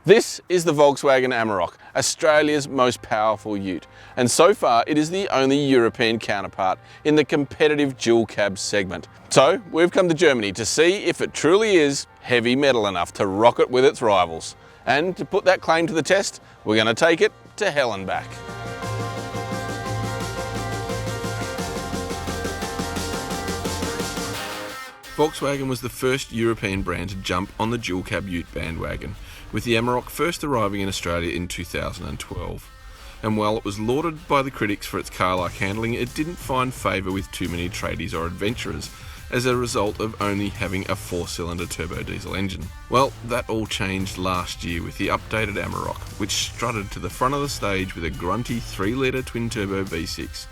This is the Volkswagen Amarok, Australia's most powerful ute, and so far it is the only European counterpart in the competitive dual cab segment. So we've come to Germany to see if it truly is heavy metal enough to rock it with its rivals. And to put that claim to the test, we're going to take it to hell and back. Volkswagen was the first European brand to jump on the dual cab ute bandwagon, with the Amarok first arriving in Australia in 2012. And while it was lauded by the critics for its car-like handling, it didn't find favour with too many tradies or adventurers as a result of only having a 4-cylinder turbo diesel engine. Well, that all changed last year with the updated Amarok, which strutted to the front of the stage with a grunty 3-litre twin-turbo V6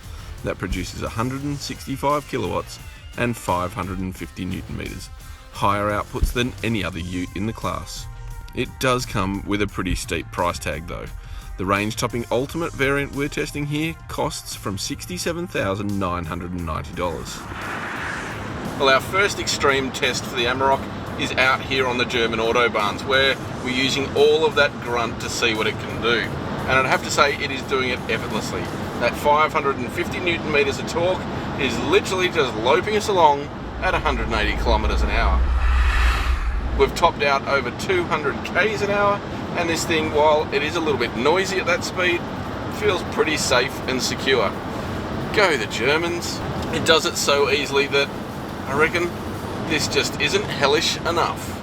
that produces 165 kilowatts and 550 newton meters, higher outputs than any other ute in the class. It does come with a pretty steep price tag though. The range-topping Ultimate variant we're testing here costs from $67,990. Well, our first extreme test for the Amarok is out here on the German autobahns, where we're using all of that grunt to see what it can do. And I'd have to say it is doing it effortlessly. That 550 newton meters of torque is literally just loping us along at 180 kilometers an hour. We've topped out over 200 k's an hour, and this thing, while it is a little bit noisy at that speed, feels pretty safe and secure. Go the Germans. It does it so easily that I reckon this just isn't hellish enough.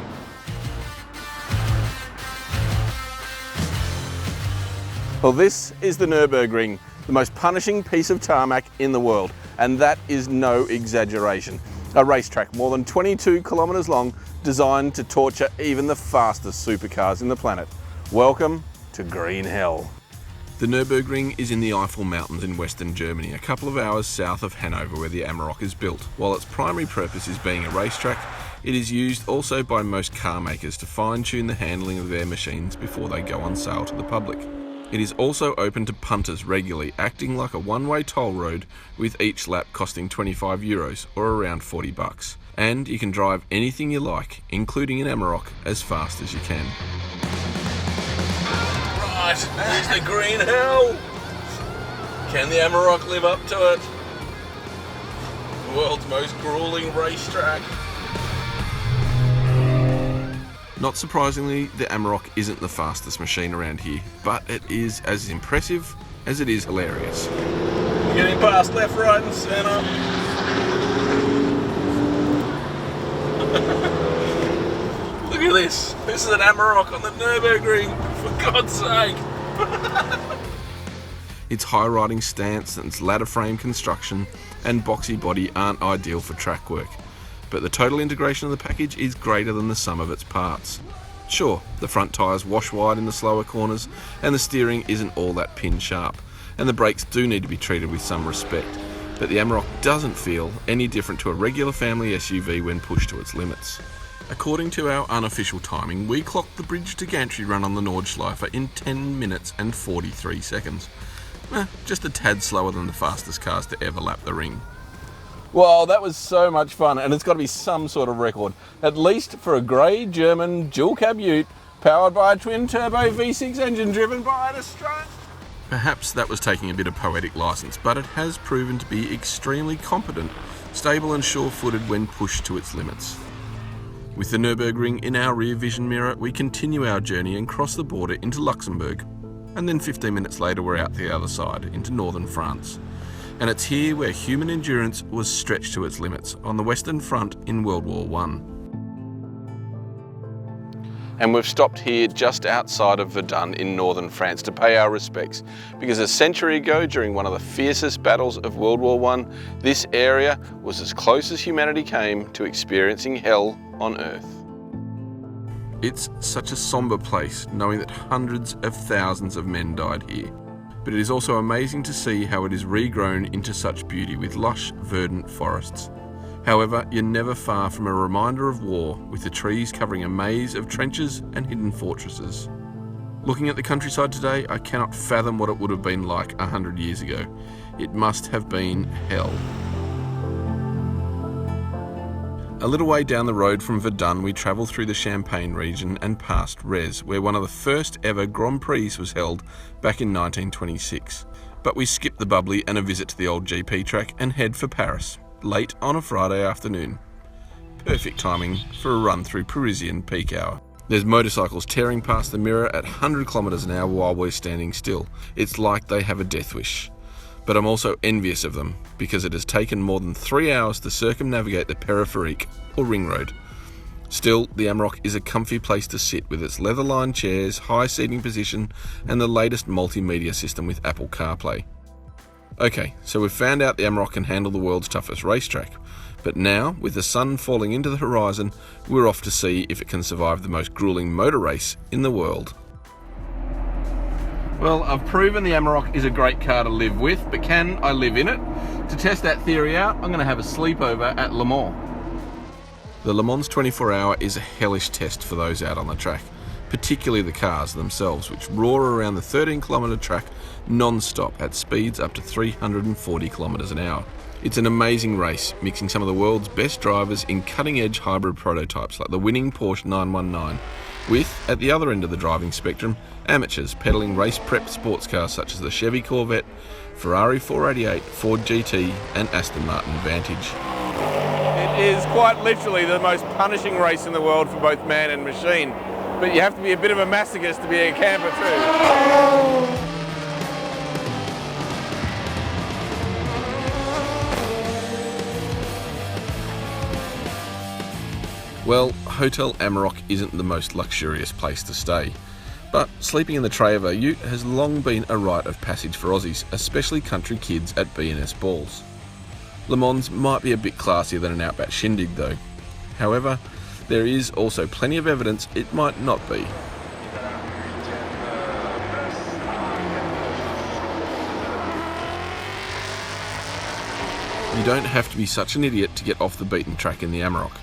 Well, this is the Nürburgring, the most punishing piece of tarmac in the world, and that is no exaggeration. A racetrack more than 22 kilometres long, designed to torture even the fastest supercars in the planet. Welcome to Green Hell. The Nürburgring is in the Eifel Mountains in western Germany, a couple of hours south of Hanover, where the Amarok is built. While its primary purpose is being a racetrack, it is used also by most car makers to fine-tune the handling of their machines before they go on sale to the public. It is also open to punters regularly, acting like a one-way toll road, with each lap costing €25 or around $40. And you can drive anything you like, including an Amarok, as fast as you can. Right, there's the Green Hell. Can the Amarok live up to it? The world's most grueling racetrack. Not surprisingly, the Amarok isn't the fastest machine around here, but it is as impressive as it is hilarious. We're getting past left, right and centre. Look at this. This is an Amarok on the Nürburgring, for God's sake. Its high riding stance and its ladder frame construction and boxy body aren't ideal for track work, but the total integration of the package is greater than the sum of its parts. Sure, the front tyres wash wide in the slower corners, and the steering isn't all that pin sharp, and the brakes do need to be treated with some respect, but the Amarok doesn't feel any different to a regular family SUV when pushed to its limits. According to our unofficial timing, we clocked the bridge to gantry run on the Nordschleife in 10 minutes and 43 seconds. Just a tad slower than the fastest cars to ever lap the ring. Well, that was so much fun, and it's got to be some sort of record, at least for a grey German dual cab ute powered by a twin-turbo V6 engine driven by an Australian. Perhaps that was taking a bit of poetic licence, but it has proven to be extremely competent, stable and sure-footed when pushed to its limits. With the Nürburgring in our rear vision mirror, we continue our journey and cross the border into Luxembourg, and then 15 minutes later we're out the other side into northern France. And it's here where human endurance was stretched to its limits, on the Western Front in World War I. And we've stopped here just outside of Verdun in northern France to pay our respects, because a century ago, during one of the fiercest battles of World War I, this area was as close as humanity came to experiencing hell on Earth. It's such a sombre place, knowing that hundreds of thousands of men died here. But it is also amazing to see how it is regrown into such beauty with lush, verdant forests. However, you're never far from a reminder of war, with the trees covering a maze of trenches and hidden fortresses. Looking at the countryside today, I cannot fathom what it would have been like 100 years ago. It must have been hell. A little way down the road from Verdun, we travel through the Champagne region and past Rez, where one of the first ever Grand Prix was held back in 1926. But we skip the bubbly and a visit to the old GP track and head for Paris, late on a Friday afternoon. Perfect timing for a run through Parisian peak hour. There's motorcycles tearing past the mirror at 100 kilometers an hour while we're standing still. It's like they have a death wish. But I'm also envious of them, because it has taken more than 3 hours to circumnavigate the Peripherique, or ring road. Still, the Amarok is a comfy place to sit with its leather-lined chairs, high seating position, and the latest multimedia system with Apple CarPlay. Okay, so we've found out the Amarok can handle the world's toughest racetrack, but now, with the sun falling into the horizon, we're off to see if it can survive the most grueling motor race in the world. Well, I've proven the Amarok is a great car to live with, but can I live in it? To test that theory out, I'm going to have a sleepover at Le Mans. The Le Mans 24-hour is a hellish test for those out on the track, particularly the cars themselves, which roar around the 13-kilometre track non-stop at speeds up to 340 kilometres an hour. It's an amazing race, mixing some of the world's best drivers in cutting-edge hybrid prototypes like the winning Porsche 919, with, at the other end of the driving spectrum, amateurs peddling race-prep sports cars such as the Chevy Corvette, Ferrari 488, Ford GT and Aston Martin Vantage. It is quite literally the most punishing race in the world for both man and machine, but you have to be a bit of a masochist to be a camper too. Well, Hotel Amarok isn't the most luxurious place to stay, but sleeping in the tray of a ute has long been a rite of passage for Aussies, especially country kids at B&S balls. Le Mans might be a bit classier than an outback shindig though. However, there is also plenty of evidence it might not be. You don't have to be such an idiot to get off the beaten track in the Amarok.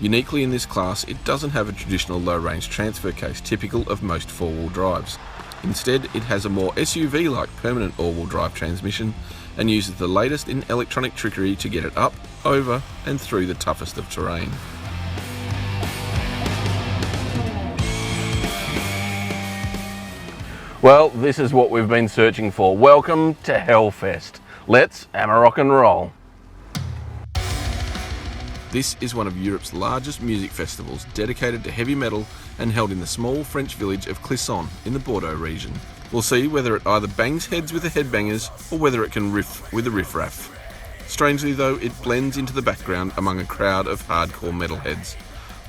Uniquely in this class, it doesn't have a traditional low-range transfer case typical of most four-wheel drives. Instead, it has a more SUV-like permanent all-wheel drive transmission and uses the latest in electronic trickery to get it up, over and through the toughest of terrain. Well, this is what we've been searching for. Welcome to Hellfest. Let's Amarok and roll. This is one of Europe's largest music festivals, dedicated to heavy metal and held in the small French village of Clisson in the Bordeaux region. We'll see whether it either bangs heads with the headbangers or whether it can riff with the riffraff. Strangely though, it blends into the background among a crowd of hardcore metalheads.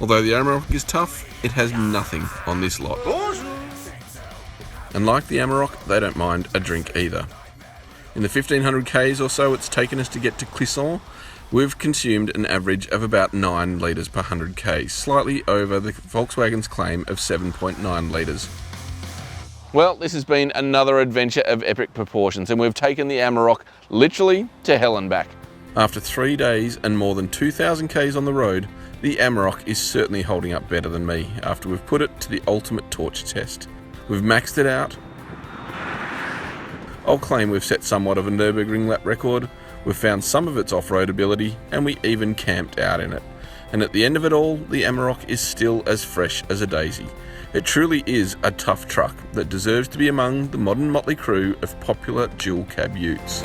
Although the Amarok is tough, it has nothing on this lot. And like the Amarok, they don't mind a drink either. In the 1500 Ks or so it's taken us to get to Clisson, we've consumed an average of about 9 litres per 100 Ks, slightly over the Volkswagen's claim of 7.9 litres. Well, this has been another adventure of epic proportions, and we've taken the Amarok literally to hell and back. After 3 days and more than 2,000 Ks on the road, the Amarok is certainly holding up better than me after we've put it to the ultimate torture test. We've maxed it out. I'll claim we've set somewhat of a Nürburgring lap record. We've found some of its off-road ability, and we even camped out in it. And at the end of it all, the Amarok is still as fresh as a daisy. It truly is a tough truck that deserves to be among the modern motley crew of popular dual-cab utes.